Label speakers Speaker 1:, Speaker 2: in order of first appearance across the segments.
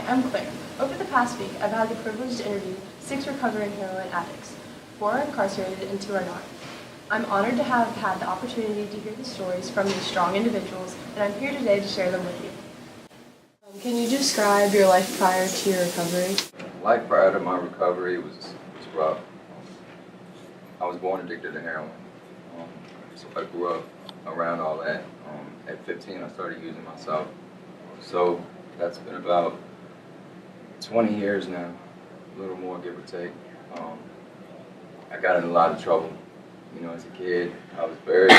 Speaker 1: I'm Claire. Over the past week, I've had the privilege to interview 6 recovering heroin addicts. 4 are incarcerated and 2 are not. I'm honored to have had the opportunity to hear the stories from these strong individuals, and I'm here today to share them with you. Can you describe your life prior to your recovery?
Speaker 2: Life prior to my recovery was rough. I was born addicted to heroin, so I grew up around all that. At 15, I started using myself. So that's been about 20 years now, a little more, give or take. I got in a lot of trouble. You know, as a kid, I was very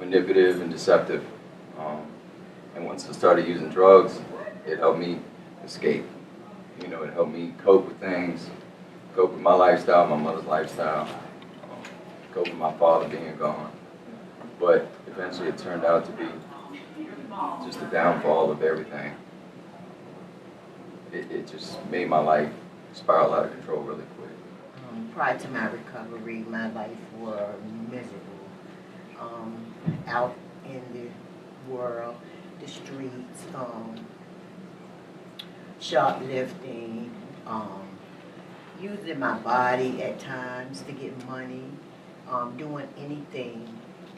Speaker 2: manipulative and deceptive. And once I started using drugs, it helped me escape. You know, it helped me cope with things, cope with my lifestyle, my mother's lifestyle, cope with my father being gone. But eventually it turned out to be just the downfall of everything. It just made my life spiral out of control really quick.
Speaker 3: Prior to my recovery, my life was miserable. Out in the world, the streets, shoplifting, using my body at times to get money, doing anything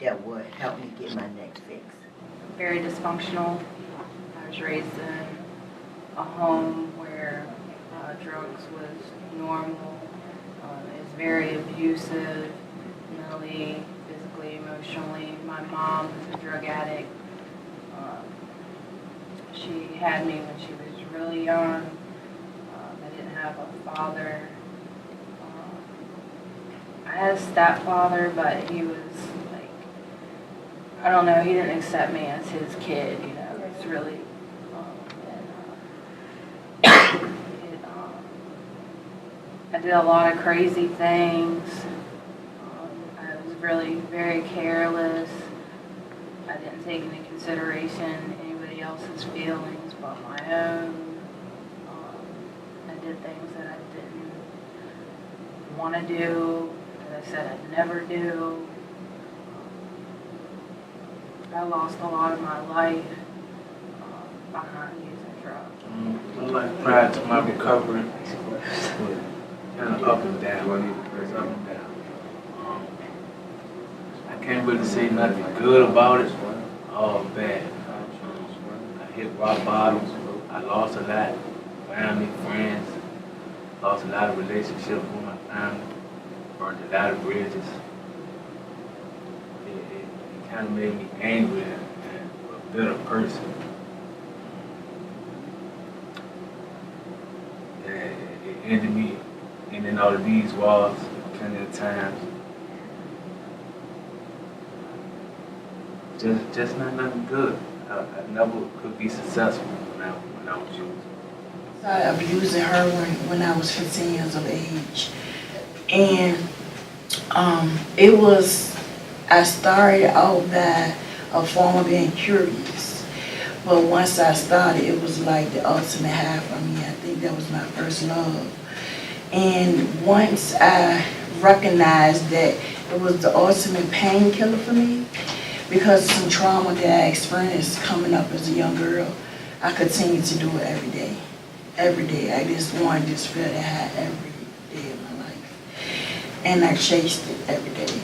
Speaker 3: that would help me get my next fix.
Speaker 4: Very dysfunctional. I was raised in a home where drugs was normal. It was very abusive, mentally, physically, emotionally. My mom was a drug addict. She had me when she was really young. I didn't have a father. I had a stepfather, but he was like, I don't know, he didn't accept me as his kid, you know. It's really, I did a lot of crazy things. I was really very careless. I didn't take into consideration anybody else's feelings but my own. I did things that I didn't want to do, that I said I'd never do. I lost a lot of my life behind using drugs.
Speaker 5: My life prior to my recovery was kind of up and down. It was up and down. I can't really say nothing good about it, all bad. I hit rock bottom. I lost a lot, family, friends, lost a lot of relationships with my family, burned a lot of bridges. It kind of made me angry and a bitter person. It ended me in and out of these walls plenty of times. Just not nothing good. I never could be successful when I was using.
Speaker 6: I started abusing heroin when I was 15 years of age. And I started out by a form of being curious. But once I started, it was like the ultimate high for me. I think that was my first love. And once I recognized that it was the ultimate painkiller for me, because of some trauma that I experienced coming up as a young girl, I continued to do it every day. Every day. I just wanted this feel that high every day of my life. And I chased it every day.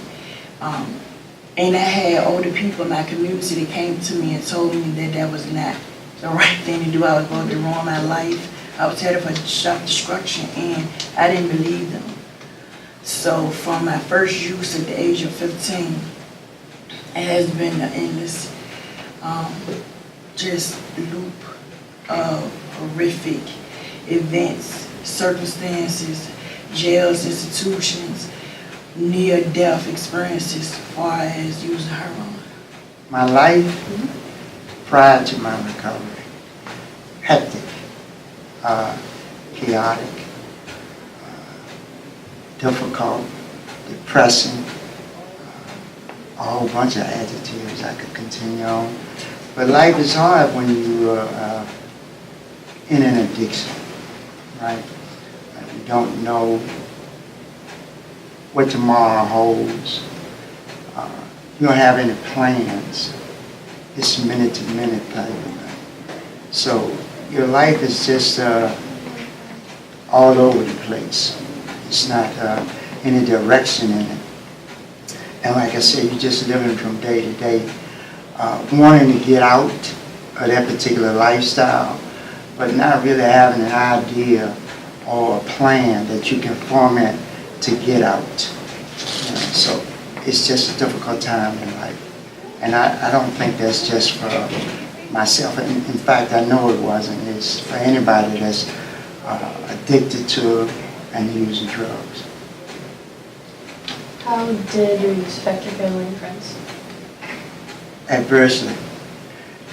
Speaker 6: And I had older people in my community that came to me and told me that that was not the right thing to do. I was going to ruin my life. I was headed for self-destruction, and I didn't believe them. So from my first use at the age of 15, it has been an endless just loop of horrific events, circumstances, jails, institutions, near-death experiences as far as using heroin.
Speaker 7: My life prior to my recovery, hectic, chaotic, difficult, depressing, a whole bunch of adjectives I could continue on. But life is hard when you are in an addiction, right? You don't know what tomorrow holds. You don't have any plans. It's minute to minute type of thing. So your life is just all over the place. It's not any direction in it. And like I said, you're just living from day to day, wanting to get out of that particular lifestyle, but not really having an idea or a plan that you can format to get out. You know, so it's just a difficult time in life. And I don't think that's just for myself. In fact, I know it wasn't. It's for anybody that's addicted to and using drugs.
Speaker 1: How did your use affect your family and friends?
Speaker 7: Adversely.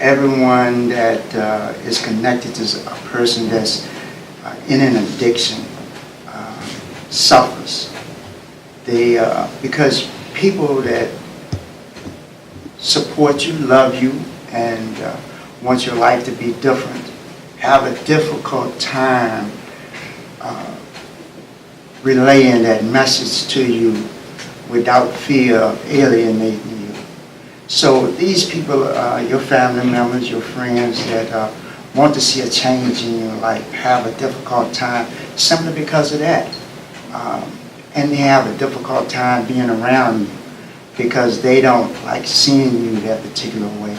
Speaker 7: Everyone that is connected to a person that's in an addiction suffers. They, because people that support you, love you, and want your life to be different, have a difficult time relaying that message to you without fear of alienating you. So these people, your family members, your friends that want to see a change in your life, have a difficult time simply because of that. And they have a difficult time being around you because they don't like seeing you that particular way.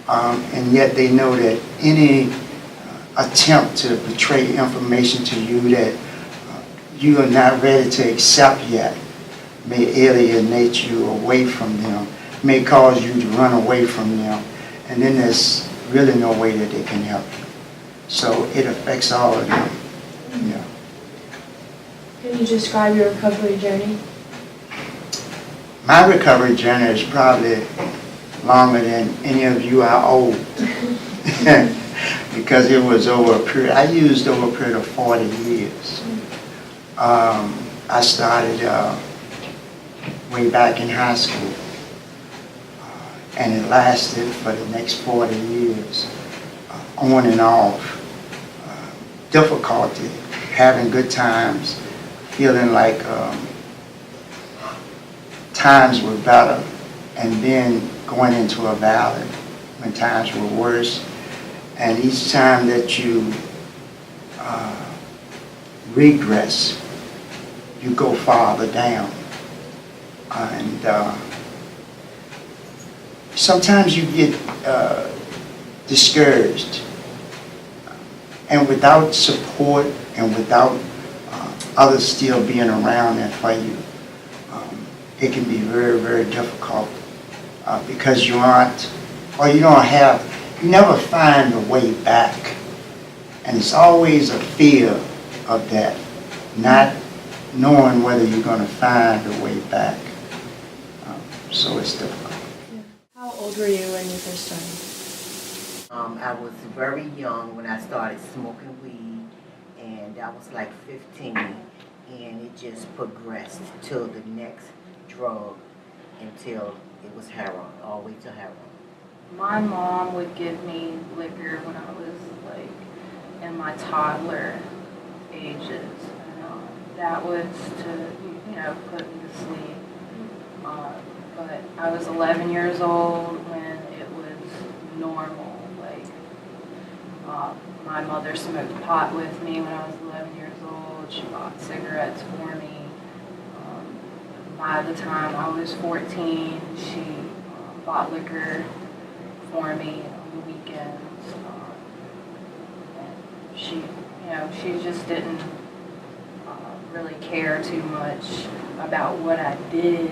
Speaker 7: And yet they know that any attempt to portray information to you that you are not ready to accept yet may alienate you away from them, may cause you to run away from them, and then there's really no way that they can help you. So it affects all of them. Yeah.
Speaker 1: Can you describe your recovery journey?
Speaker 7: My recovery journey is probably longer than any of you are old. Because it was over a period, I used over a period of 40 years. I started way back in high school. And it lasted for the next 40 years, on and off. Difficulty, having good times, feeling like times were better, and then going into a valley when times were worse. And each time that you regress, you go farther down. And sometimes you get discouraged. And without support and without others still being around there for you, it can be very, very difficult because you aren't, or you don't have, you never find a way back. And it's always a fear of that, not knowing whether you're going to find a way back. So it's difficult.
Speaker 1: How old were you when you first started?
Speaker 3: I was very young when I started smoking weed, and I was like 15, and it just progressed to the next drug until it was heroin, all the way to heroin.
Speaker 4: My mom would give me liquor when I was like in my toddler ages. That was to, put me to sleep. But I was 11 years old when it was normal. My mother smoked pot with me when I was 11 years old. She bought cigarettes for me. By the time I was 14, she bought liquor for me on the weekends. And she just didn't really care too much about what I did.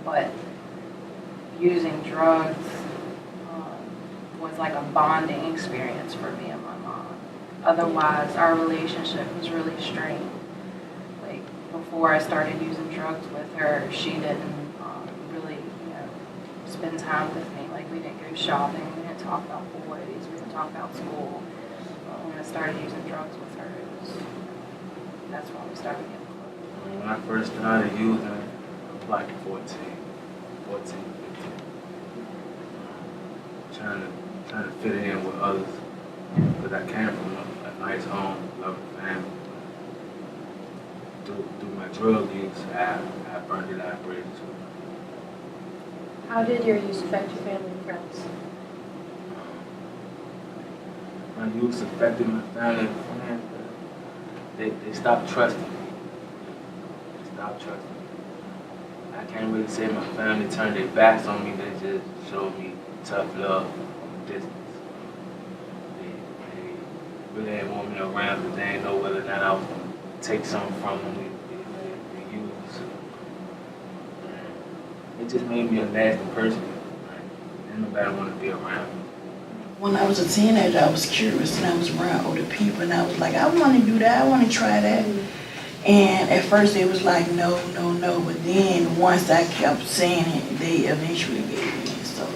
Speaker 4: But using drugs was like a bonding experience for me and my mom. Otherwise, our relationship was really strained. Like, before I started using drugs with her, she didn't really, spend time with me. Like, we didn't go shopping, we didn't talk about boys, we didn't talk about school. When I started using drugs with her, that's when we started getting close.
Speaker 5: When I first started using, I was like 14, 15. Trying to fit in with others, because I came from a nice home, loving family. Through my drug use, I burned it out bridges.
Speaker 1: How did your use affect your family and friends?
Speaker 5: my use affected my family and friends. They stopped trusting me. They stopped trusting me. I can't really say my family turned their backs on me. They just showed me tough love from a distance. They really didn't want me around because they didn't know whether or not I was going to take something from them to use. It just made me a nasty person. Like, nobody want to be around me.
Speaker 6: When I was a teenager, I was curious and I was around older people and I was like, I want to do that, I want to try that. And at first they was like, no, no, no. But then once I kept saying it, they eventually gave in. So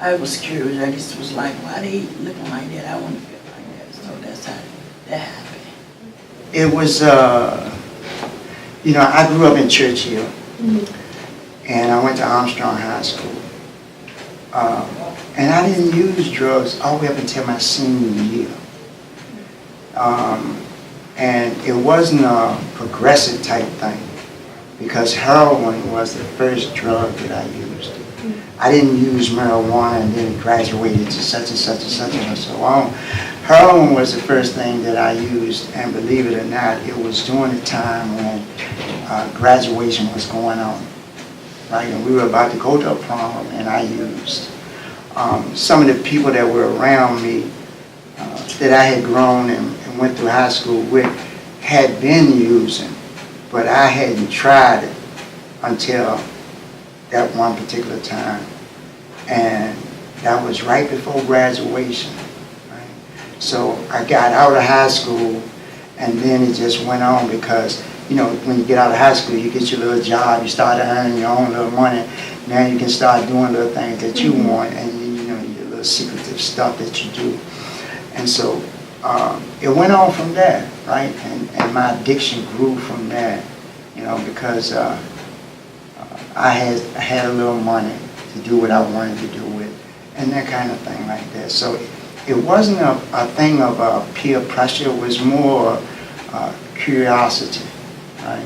Speaker 6: I was curious. I just was like, why they looking like that? I want to feel like that. So that's how that happened.
Speaker 7: It was, I grew up in Churchill, and I went to Armstrong High School. And I didn't use drugs all the way up until my senior year. And it wasn't a progressive type thing, because heroin was the first drug that I used. I didn't use marijuana and then graduated to such and such and such and so on. Heroin was the first thing that I used, and believe it or not, it was during the time when graduation was going on. Right, and we were about to go to a prom, and I used. Some of the people that were around me that I had grown and went through high school with had been using, but I hadn't tried it until that one particular time. And that was right before graduation. Right? So I got out of high school, and then it just went on because, when you get out of high school, you get your little job, you start earning your own little money. Now you can start doing little things that you want, and your little secretive stuff that you do. And so it went on from there, right? And my addiction grew from there, because I had a little money to do what I wanted to do with, and that kind of thing like that. So it wasn't a thing of peer pressure. It was more curiosity, right?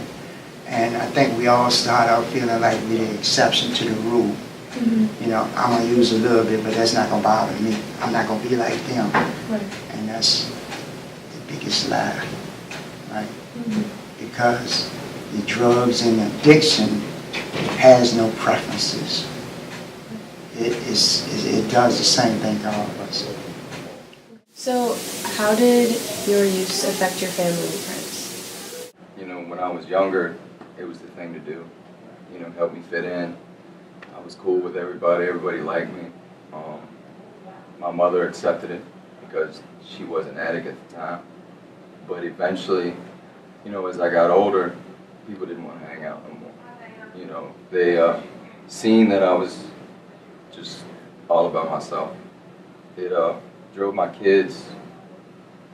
Speaker 7: And I think we all start out feeling like we're the exception to the rule. I'm going to use a little bit, but that's not going to bother me. I'm not going to be like them.
Speaker 1: Right.
Speaker 7: And that's the biggest lie, right? Because the drugs and addiction has no preferences. It does the same thing to all of us.
Speaker 1: So, how did your use affect your family and friends?
Speaker 2: When I was younger, it was the thing to do. Help me fit in. I was cool with everybody. Everybody liked me. My mother accepted it because she was an addict at the time. But eventually, as I got older, people didn't want to hang out no more. They seen that I was just all about myself. It drove my kids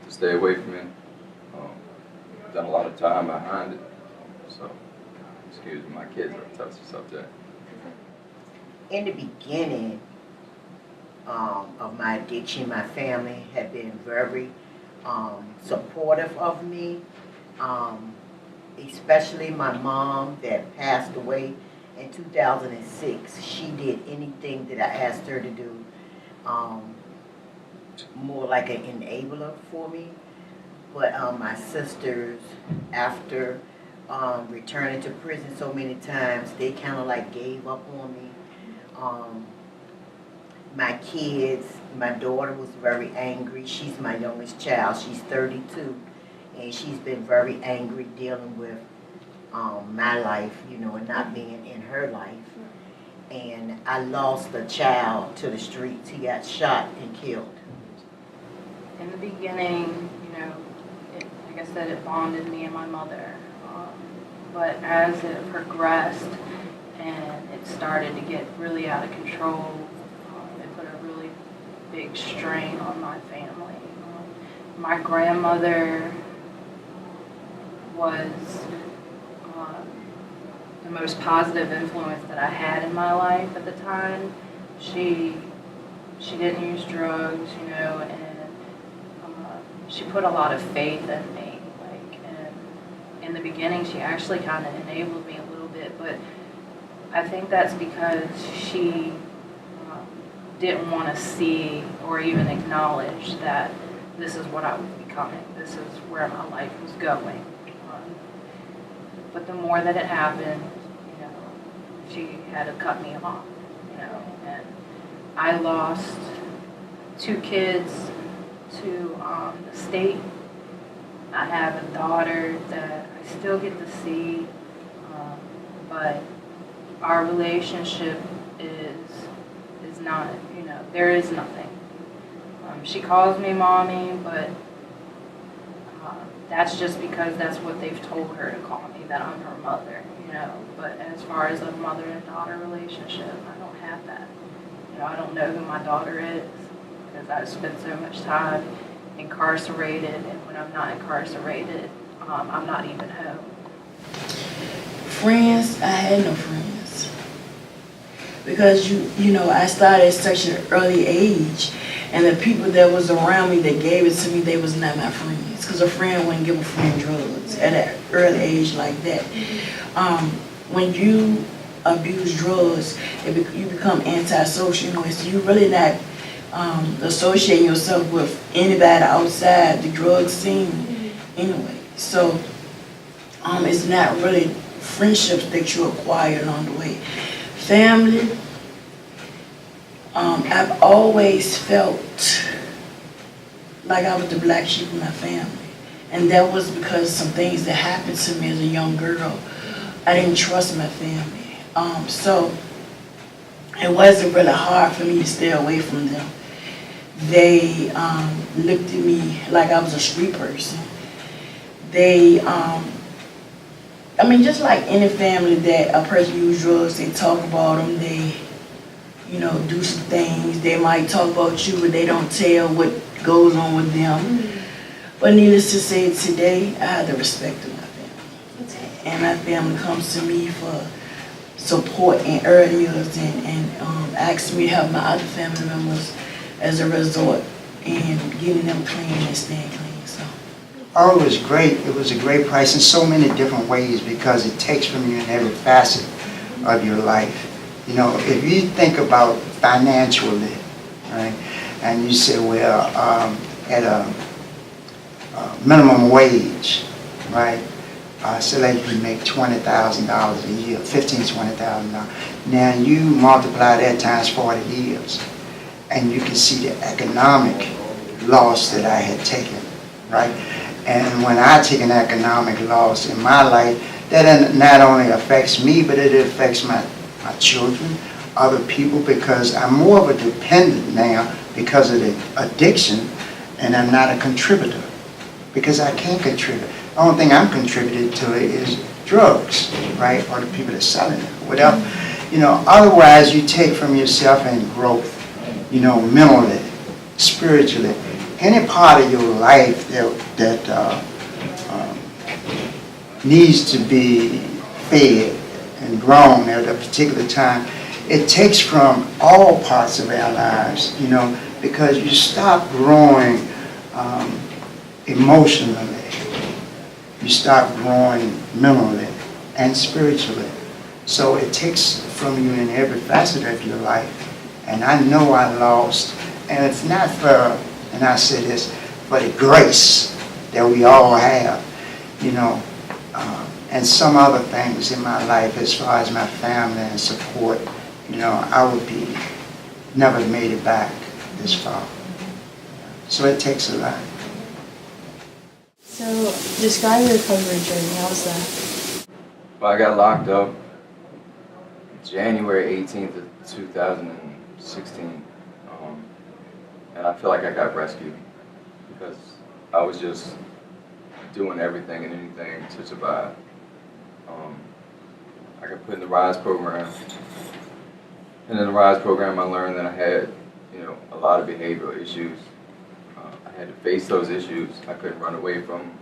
Speaker 2: to stay away from me. Done a lot of time behind it. So, excuse me, my kids are a touchy subject.
Speaker 3: In the beginning of my addiction, my family had been very supportive of me, especially my mom that passed away in 2006. She did anything that I asked her to do, more like an enabler for me. But my sisters, after returning to prison so many times, they kind of like gave up on me. My kids, my daughter was very angry. She's my youngest child. She's 32, and she's been very angry dealing with my life, and not being in her life. And I lost a child to the streets. He got shot and killed.
Speaker 4: In the beginning, like I said, it bonded me and my mother. But as it progressed and it started to get really out of control, it put a really big strain on my family. My grandmother was the most positive influence that I had in my life at the time. She didn't use drugs, and she put a lot of faith in me. In the beginning, she actually kind of enabled me a little bit, but I think that's because she didn't want to see or even acknowledge that this is what I was becoming. This is where my life was going. But the more that it happened, you know, she had to cut me off, you know, and I lost 2 kids to the state. I have a daughter that I still get to see, but our relationship is not, you know, there is nothing. She calls me mommy, but that's just because that's what they've told her to call me, that I'm her mother, you know. But as far as a mother and daughter relationship, I don't have that. You know, I don't know who my daughter is because I've spent so much time incarcerated, and when I'm not incarcerated, I'm not even home.
Speaker 6: Friends, I had no friends. Because you know, I started at such an early age, and the people that was around me that gave it to me, they was not my friends. Because a friend wouldn't give a friend drugs at an early age like that. When you abuse drugs, you become antisocial. You know, so you really not associating yourself with anybody outside the drug scene anyway. So it's not really friendships that you acquire along the way. Family, I've always felt like I was the black sheep of my family. And that was because some things that happened to me as a young girl. I didn't trust my family. So it wasn't really hard for me to stay away from them. They looked at me like I was a street person. They, I mean, just like any family that a person uses drugs, they talk about them, they, you know, do some things. They might talk about you, but they don't tell what goes on with them. But needless to say, today, I have the respect of my family. And my family comes to me for support in early years and asks me to help my other family members as a result in getting them clean and staying clean. So.
Speaker 7: Oh, it was great. It was a great price in so many different ways because it takes from you in every facet of your life. You know, if you think about financially, right, and you say, well, at a minimum wage, right, say like you make $20,000 a year, $15,000, $20,000. Now you multiply that times 40 years, and you can see the economic loss that I had taken, right? And when I take an economic loss in my life, that not only affects me, but it affects my children, other people, because I'm more of a dependent now because of the addiction, and I'm not a contributor because I can't contribute. The only thing I'm contributing to it is drugs, right, or the people that are selling it, whatever. You know, otherwise you take from yourself in growth, you know, mentally, spiritually, any part of your life that needs to be fed and grown at a particular time. It takes from all parts of our lives, you know, because you stop growing emotionally. You start growing mentally and spiritually. So it takes from you in every facet of your life. And I know I lost, and it's not for, and I say this, for the grace that we all have, you know, and some other things in my life as far as my family and support, you know, I would be, never made it back this far. So it takes a lot.
Speaker 1: So, describe your recovery journey. How was that?
Speaker 2: Well, I got locked up January 18th of 2016, and I feel like I got rescued because I was just doing everything and anything to survive. I got put in the RISE program, and in the RISE program I learned that I had, you know, a lot of behavioral issues. I had to face those issues. I couldn't run away from them.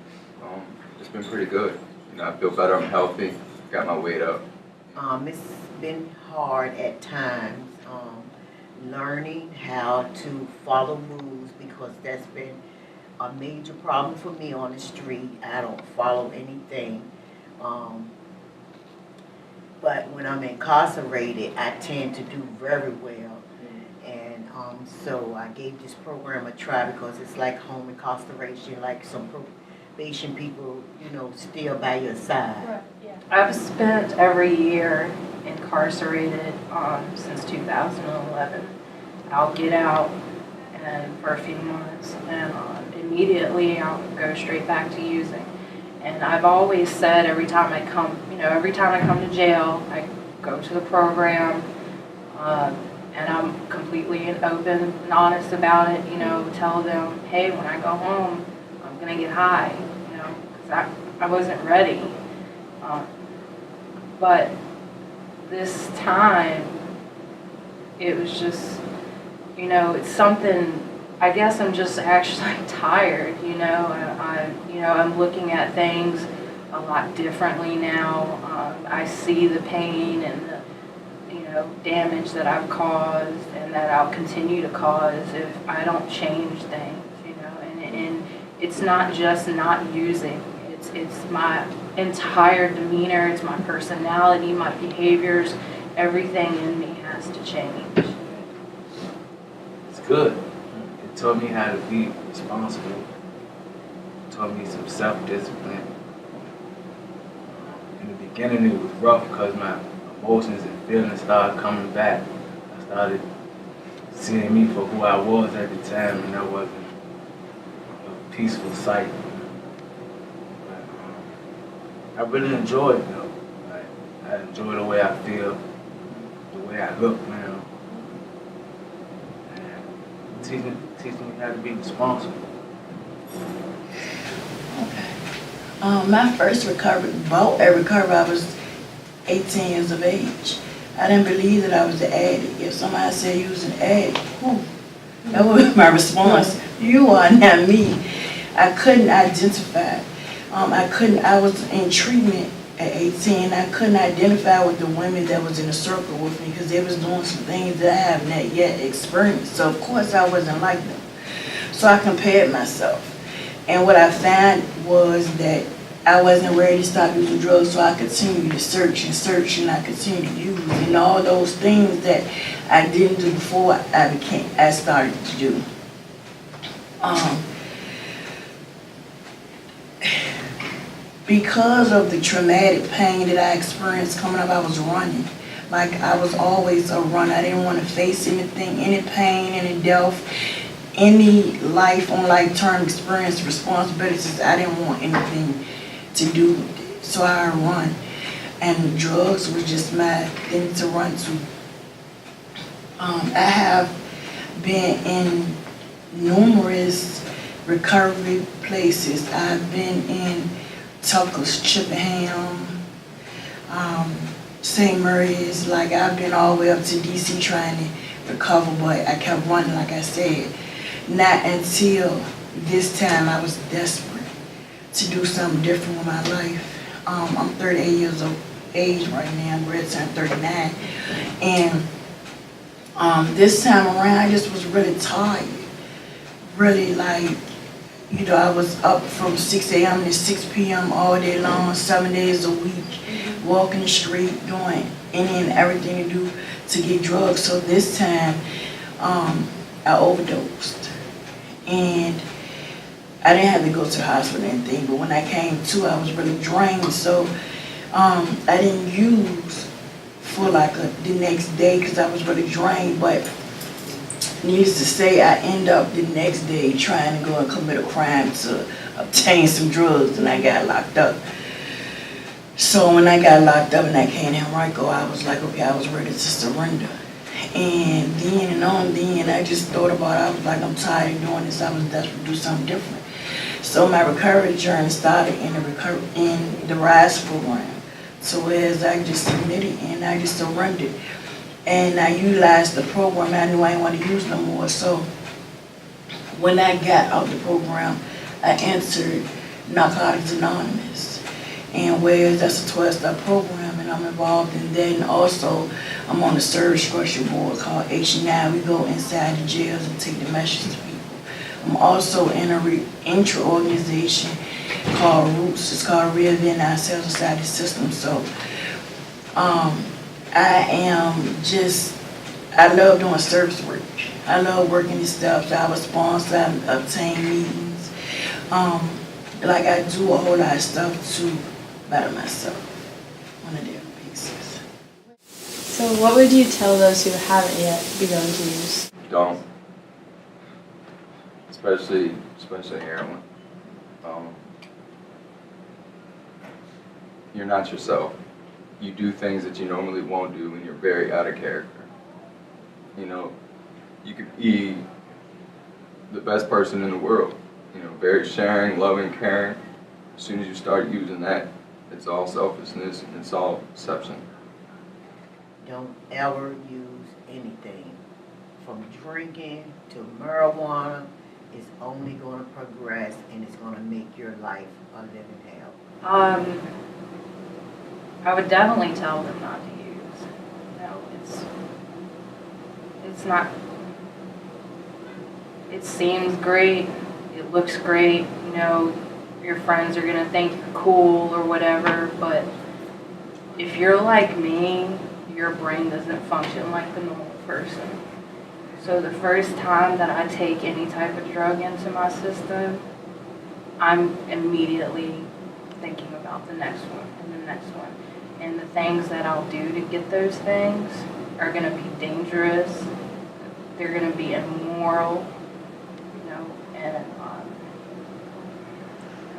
Speaker 2: It's been pretty good. You know, I feel better. I'm healthy. Got my weight up.
Speaker 3: It's been hard at times learning how to follow rules because that's been a major problem for me on the street. I don't follow anything. But when I'm incarcerated, I tend to do very well. And So I gave this program a try because it's like home incarceration, like some probation people, still by your side.
Speaker 1: Right, yeah.
Speaker 4: I've spent every year incarcerated since 2011. I'll get out and for a few months, and immediately I'll go straight back to using. And I've always said every time I come to jail, I go to the program, and I'm completely open and honest about it. Tell them, hey, when I go home, I'm gonna get high. Because I wasn't ready. But this time, it was just, it's something. I guess I'm just actually tired. I'm looking at things a lot differently now. I see the pain and the damage that I've caused and that I'll continue to cause if I don't change things. And it's not just not using. It's my entire demeanor. It's my personality, my behaviors. Everything in me has to change.
Speaker 5: It's good. It taught me how to be responsible. It taught me some self-discipline. In the beginning, it was rough because my emotions and feelings started coming back. I started seeing me for who I was at the time, and that wasn't a peaceful sight. But, I really enjoy it though. I enjoy the way I feel, the way I look now, and teaching me how to be responsible.
Speaker 6: Okay. My first recovery, I was 18 years of age. I didn't believe that I was an addict. If somebody said you was an addict, that would be my response. You are not me. I couldn't identify. I was in treatment at 18. I couldn't identify with the women that was in the circle with me because they was doing some things that I have not yet experienced. So of course I wasn't like them. So I compared myself. And what I found was that I wasn't ready to stop using drugs, so I continued to search, and I continued to use, and all those things that I didn't do before I started to do. Because of the traumatic pain that I experienced coming up, I was running. Like, I was always a runner. I didn't want to face anything, any pain, any death, any life on like term experience responsibilities. I didn't want anything to do with it. So I run. And drugs was just my thing to run to. I have been in numerous recovery places. I've been in Tucker's, Chippenham, St. Mary's. Like, I've been all the way up to DC trying to recover, but I kept running, like I said. Not until this time I was desperate to do something different with my life. I'm 38 years of age right now. I'm ready to turn 39. And this time around, I just was really tired. Really, like, I was up from 6 a.m. to 6 p.m. all day long, 7 days a week, walking the street, doing any and everything to do to get drugs. So this time, I overdosed. And I didn't have to go to the hospital or anything, but when I came to, I was really drained. So I didn't use for like the next day because I was really drained. But needless to say, I end up the next day trying to go and commit a crime to obtain some drugs, and I got locked up. So when I got locked up and I came to Henrico, I was like, okay, I was ready to surrender. And then I just thought about it. I was like, I'm tired of doing this. I was desperate to do something different. So my recovery journey started in the RISE program. So as I just submitted and I just surrendered. And I utilized the program. I knew I didn't want to use no more. So when I got out the program, I entered Narcotics Anonymous. And whereas that's a 12-step program, and I'm involved in that. And also, I'm on the service structure board called H9. We go inside the jails and take the message to people. I'm also in a intra-organization called Roots. It's called Reinvent Ourselves Inside the System. So I love doing service work. I love working and stuff, so I was sponsor and obtain meetings. Like I do a whole lot of stuff to better myself on a daily basis.
Speaker 1: So what would you tell those who haven't yet begun to use?
Speaker 2: Don't. Especially heroin. You're not yourself. You do things that you normally won't do, and you're very out of character. You know, you could be the best person in the world. You know, very sharing, loving, caring. As soon as you start using that, it's all selfishness and it's all deception.
Speaker 3: Don't ever use anything from drinking to marijuana. It's only going to progress and it's going to make your life a living hell.
Speaker 4: I would definitely tell them not to use. You know, it's not, it seems great, it looks great, you know, your friends are gonna think you're cool or whatever, but if you're like me, your brain doesn't function like the normal person. So the first time that I take any type of drug into my system, I'm immediately thinking about the next one and the next one. And the things that I'll do to get those things are going to be dangerous. They're going to be immoral, you know, and I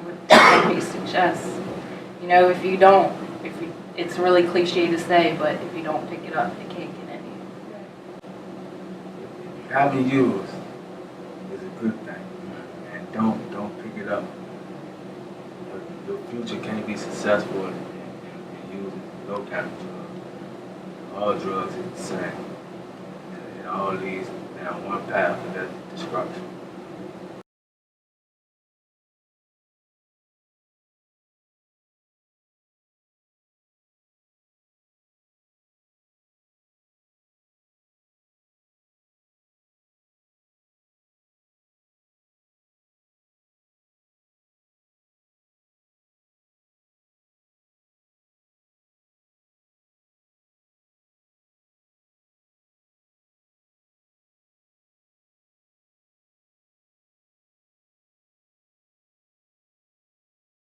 Speaker 4: would definitely suggest, you know, it's really cliche to say, but if you don't pick it up, you can't get any.
Speaker 5: Having used is a good thing, and don't pick it up. Your future can't be successful in using no kind of drug. All drugs are the same. It all leads down one path, and that's destruction.